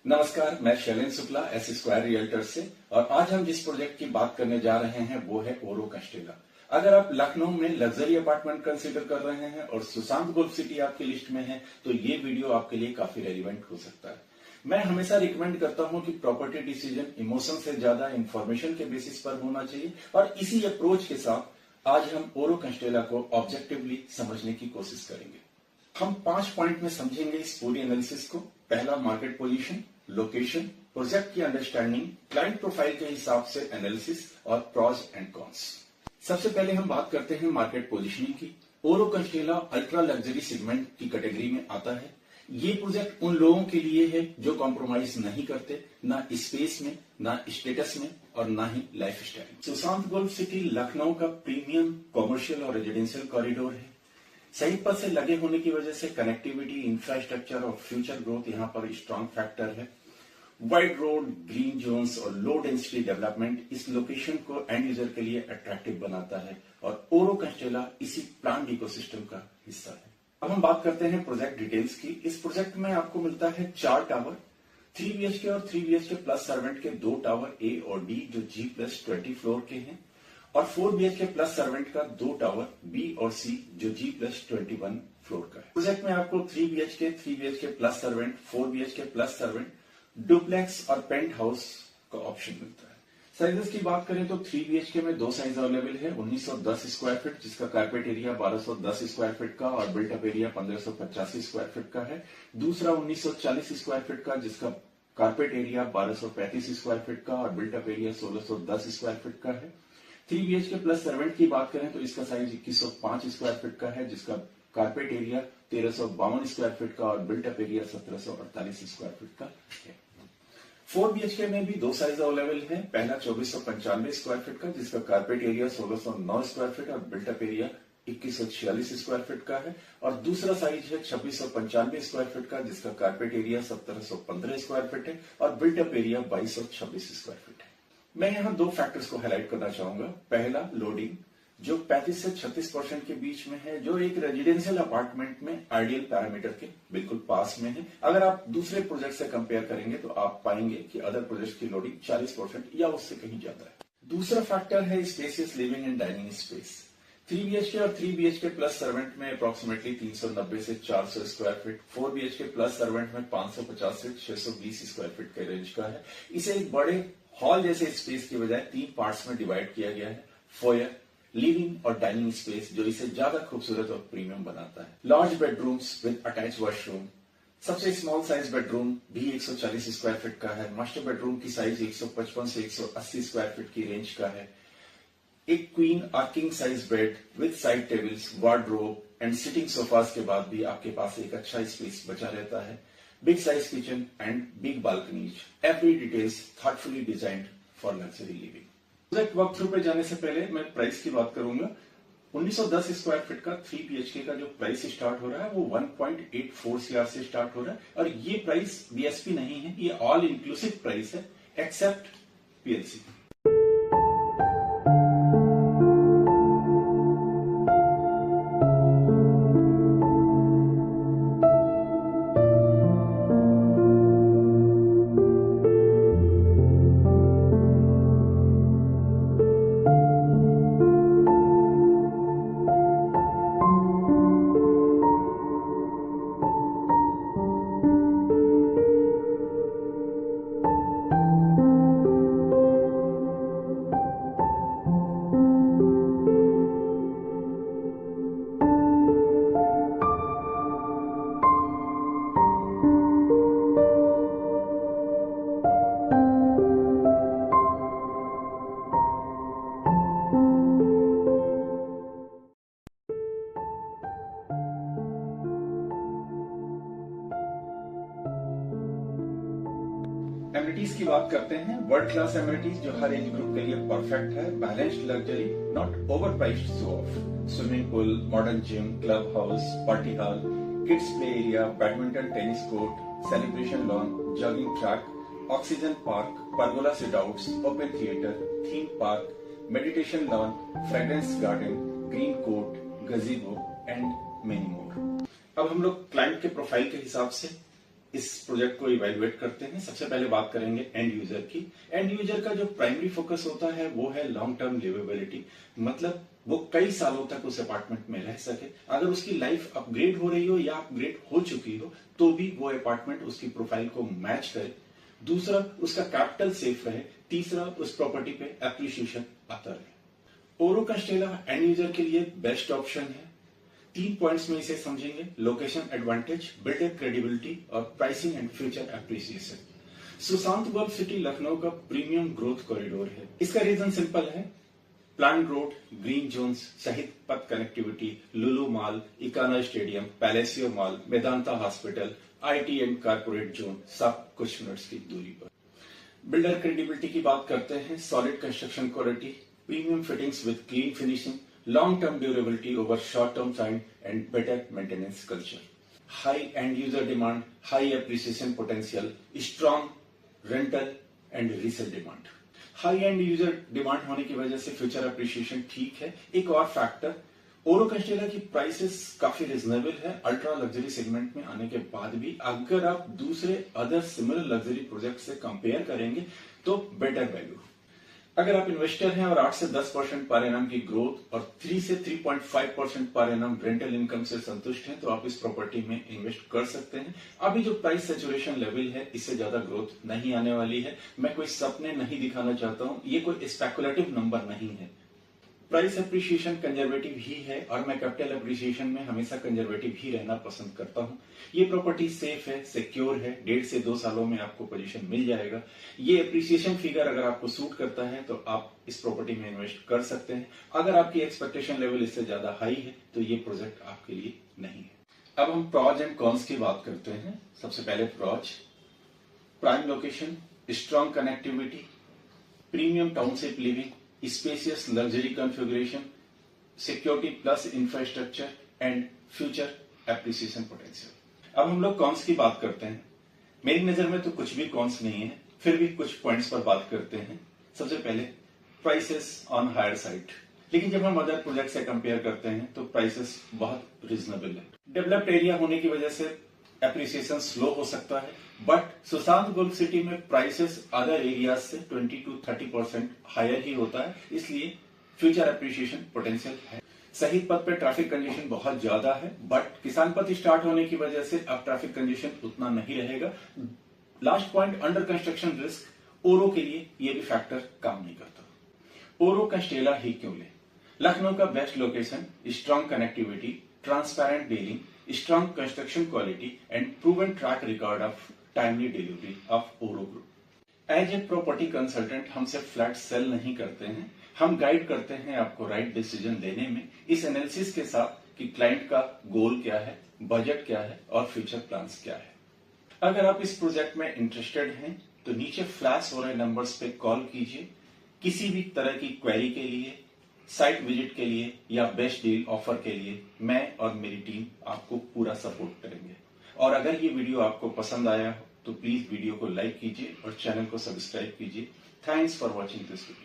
नमस्कार, मैं Shailendra Shukla S square realtor से। और आज हम जिस प्रोजेक्ट की बात करने जा रहे हैं वो है ओरो कैस्टेला। अगर आप लखनऊ में लग्जरी अपार्टमेंट कंसीडर कर रहे हैं और सुशांत गोल्फ सिटी आपकी लिस्ट में है तो ये वीडियो आपके लिए काफी रेलिवेंट हो सकता है। मैं हमेशा रिकमेंड करता हूं कि प्रॉपर्टी डिसीजन इमोशन से ज्यादा इंफॉर्मेशन के बेसिस पर होना चाहिए, और इसी अप्रोच के साथ आज हम ओरो कैस्टेला को ऑब्जेक्टिवली समझने की कोशिश करेंगे। हम 5 पॉइंट में समझेंगे इस पूरी एनालिसिस को। पहला, मार्केट पोजीशन, लोकेशन, प्रोजेक्ट की अंडरस्टैंडिंग, क्लाइंट प्रोफाइल के हिसाब से एनालिसिस और प्रॉज एंड कॉन्स। सबसे पहले हम बात करते हैं मार्केट पोजीशनिंग की। ओरो कैस्टेला अल्ट्रा लग्जरी सेगमेंट की कैटेगरी में आता है। ये प्रोजेक्ट उन लोगों के लिए है जो कॉम्प्रोमाइज नहीं करते, ना स्पेस में, ना स्टेटस में और ना ही life style. Sushant Golf City Lucknow का प्रीमियम कॉमर्शियल और रेजिडेंशियल कॉरिडोर है। सही पथ से लगे होने की वजह से कनेक्टिविटी, इंफ्रास्ट्रक्चर और फ्यूचर ग्रोथ यहाँ पर स्ट्रॉन्ग फैक्टर है। वाइड रोड, ग्रीन जोन्स और लो डेंसिटी डेवलपमेंट इस लोकेशन को एंड यूजर के लिए अट्रैक्टिव बनाता है और ओरो कैस्टेला इसी प्लान्ड इकोसिस्टम का हिस्सा है। अब हम बात करते हैं प्रोजेक्ट डिटेल्स की। इस प्रोजेक्ट में आपको मिलता है 4 टावर, 3 BHK और 3 BHK प्लस सर्वेंट के 2 टावर ए और डी जो G+20 फ्लोर के हैं, और 4 BHK प्लस सर्वेंट का 2 टावर बी और सी जो G+21 फ्लोर का है। प्रोजेक्ट में आपको 3 BHK plus servant, 4 BHK plus servant, duplex और पेंट हाउस का ऑप्शन मिलता है। साइजेस की बात करें तो 3 BHK में 2 साइज अवेलेबल है, 1910 स्क्वायर फीट जिसका कारपेट एरिया 1210 स्क्वायर फीट का और बिल्टअप एरिया 1585 स्क्वायर फीट का है। दूसरा 1940 स्क्वायर फीट का जिसका कारपेट एरिया 1235 स्क्वायर फीट का और बिल्टअप एरिया 1610 स्क्वायर फीट का है। 3 BHK प्लस सर्वेंट की बात करें तो इसका साइज 2105 स्क्वायर फीट का है जिसका कारपेट एरिया 1352 स्क्वायर फीट का और बिल्टअप एरिया 1748 स्क्वायर फीट का है। 4 BHK में भी 2 साइज अवेलेबल है। पहला 2495 स्क्वायर फीट का जिसका कारपेट एरिया 1609 स्क्वायर फीट और बिल्टअप एरिया 2146 स्क्वायर फीट का है, और दूसरा साइज है 2695 स्क्वायर फीट का जिसका कारपेट एरिया 1715 स्क्वायर फीट है और बिल्टअप एरिया 2226 स्क्वायर फीट है। मैं यहाँ 2 फैक्टर्स को हाईलाइट करना चाहूंगा। पहला, लोडिंग जो 35 से 36% के बीच में है, जो एक रेजिडेंशियल अपार्टमेंट में आइडियल पैरामीटर के बिल्कुल पास में है। अगर आप दूसरे प्रोजेक्ट से कंपेयर करेंगे तो आप पाएंगे कि अदर प्रोजेक्ट की लोडिंग 40% या उससे कहीं ज्यादा है। दूसरा फैक्टर है spacious living and dining space. 3 BHK और 3 BHK प्लस सर्वेंट में अप्रोक्सीमेटली 390 से 400 square feet, 4 BHK plus servant में 550 से 620 स्क्वायर फीट के रेंज का है। इसे एक बड़े हॉल जैसे स्पेस की बजाय 3 पार्ट्स में डिवाइड किया गया है, फोयर, लिविंग और डाइनिंग स्पेस, जो इसे ज्यादा खूबसूरत और प्रीमियम बनाता है। Large bedrooms with attach washroom. सबसे स्मॉल साइज बेडरूम भी 140 स्क्वायर फीट का है। मास्टर बेडरूम की साइज 155 से 180 स्क्वायर फीट की रेंज का है। एक queen or king size bed with side tables, wardrobe and sitting sofas के बाद भी आपके पास एक अच्छा स्पेस बचा रहता है। Big size kitchen and big balconies, every details thoughtfully designed for luxury living. Project walk through पे जाने से पहले मैं प्राइस की बात करूंगा। 1910 स्क्वायर फीट का 3 BHK का जो प्राइस स्टार्ट हो रहा है वो 1.84 CR से स्टार्ट हो रहा है, और ये प्राइस BSP नहीं है, ये ऑल इंक्लूसिव प्राइस है एक्सेप्ट PLC। एमिनिटीज की बात करते हैं। वर्ल्ड क्लास एमिनिटीज जो हर एज ग्रुप के लिए परफेक्ट है। Balanced luxury, not overpriced show off. Swimming pool, modern gym, club house, party hall, kids play area, badminton, tennis court, celebration lawn, jogging track, oxygen park, pergola sit outs, open theatre, theme park, meditation lawn, fragrance garden, green court, gazebo and many more. अब हम लोग client के profile के हिसाब से इस project को evaluate करते हैं। सबसे पहले बात करेंगे एंड यूजर की। एंड यूजर का जो प्राइमरी फोकस होता है वो है लॉन्ग टर्म लिवेबिलिटी, मतलब वो कई सालों तक उस अपार्टमेंट में रह सके। अगर उसकी लाइफ अपग्रेड हो रही हो या अपग्रेड हो चुकी हो तो भी वो अपार्टमेंट उसकी प्रोफाइल को मैच करे। दूसरा, उसका कैपिटल सेफ रहे। तीसरा, उस प्रॉपर्टी पे एप्रिसिएशन आता रहे। ओरो कास्टेला एंड यूजर के लिए बेस्ट ऑप्शन है। 3 पॉइंट्स में इसे समझेंगे: लोकेशन एडवांटेज, बिल्डर क्रेडिबिलिटी और pricing and future appreciation. Sushant Golf City Lucknow का प्रीमियम ग्रोथ कॉरिडोर है। इसका रीजन सिंपल है, प्लान रोड, ग्रीन जोन्स सहित पथ connectivity, Lulu mall, Ekana stadium, Palassio mall, Medanta hospital, IT and corporate zone, सब कुछ मिनट्स की दूरी पर। बिल्डर क्रेडिबिलिटी की बात करते हैं, solid construction quality, premium fittings with clean finishing, long term durability over short term time and better maintenance culture. High and user demand, high appreciation potential, strong rental and resale demand. High and user demand होने की वजह से future appreciation ठीक है। एक और factor, ओरो कास्टेला की प्राइसेस काफी रिजनेबल है अल्ट्रा लग्जरी सेगमेंट में आने के बाद भी। अगर आप दूसरे अदर सिमिलर लग्जरी प्रोजेक्ट से कंपेयर करेंगे तो बेटर वैल्यू। अगर आप इन्वेस्टर हैं और 8 से 10% पर एनम की ग्रोथ और 3 से 3.5% पर एनम रेंटल इनकम से संतुष्ट हैं तो आप इस प्रॉपर्टी में इन्वेस्ट कर सकते हैं। अभी जो प्राइस सैचुरेशन लेवल है इससे ज्यादा ग्रोथ नहीं आने वाली है। मैं कोई सपने नहीं दिखाना चाहता हूं, ये कोई स्पेकुलेटिव नंबर नहीं है। प्राइस एप्रिसिएशन कंजर्वेटिव ही है और मैं कैपिटल एप्रिसिएशन में हमेशा कंजर्वेटिव ही रहना पसंद करता हूं। ये प्रॉपर्टी सेफ है, सिक्योर है, 1.5 से 2 सालों में आपको पोजीशन मिल जाएगा। ये एप्रिसिएशन फिगर अगर आपको सूट करता है तो आप इस प्रॉपर्टी में इन्वेस्ट कर सकते हैं। अगर आपकी एक्सपेक्टेशन लेवल इससे ज्यादा हाई है तो ये प्रोजेक्ट आपके लिए नहीं है। अब हम प्रॉज एंड कॉन्स की बात करते हैं। सबसे पहले pros, prime location, strong connectivity, premium township living, spacious luxury configuration, security plus infrastructure and future appreciation potential. अब हम लोग कॉन्स की बात करते हैं। मेरी नजर में तो कुछ भी कॉन्स नहीं है, फिर भी कुछ पॉइंट्स पर बात करते हैं। सबसे पहले प्राइसेस ऑन हायर साइड, लेकिन जब हम अदर प्रोजेक्ट से कंपेयर करते हैं तो प्राइसेस बहुत रीजनेबल है। डेवलप्ड एरिया होने की वजह से एप्रिसिएशन स्लो हो सकता है, बट सुशांत गोल्फ सिटी में प्राइसेस अदर एरियाज से 20 to 30% हायर ही होता है, इसलिए फ्यूचर एप्रिसिएशन पोटेंशियल है। शहीद पथ पे ट्रैफिक कंजेशन बहुत ज्यादा है, बट किसान पथ स्टार्ट होने की वजह से अब ट्रैफिक कंजेशन उतना नहीं रहेगा। Last point, under construction risk. ओरो के लिए ये भी फैक्टर काम नहीं करता। ओरो कास्टेला ही क्यों ले? लखनऊ का best location, strong connectivity, transparent dealing, strong construction quality and proven track record of timely delivery of Oro Group. As a property consultant हम सिर्फ फ्लैट सेल नहीं करते हैं, हम गाइड करते हैं आपको राइट डिसीजन लेने में, इस एनालिसिस के साथ कि क्लाइंट का गोल क्या है, बजट क्या है और फ्यूचर प्लान्स क्या है। अगर आप इस प्रोजेक्ट में इंटरेस्टेड हैं तो नीचे फ्लैश हो रहे नंबर्स पे कॉल कीजिए। किसी भी तरह की क्वेरी के लिए, साइट विजिट के लिए या बेस्ट डील ऑफर के लिए मैं और मेरी टीम आपको पूरा सपोर्ट करेंगे। और अगर ये वीडियो आपको पसंद आया हो तो प्लीज वीडियो को लाइक कीजिए और चैनल को सब्सक्राइब कीजिए। Thanks for watching this video.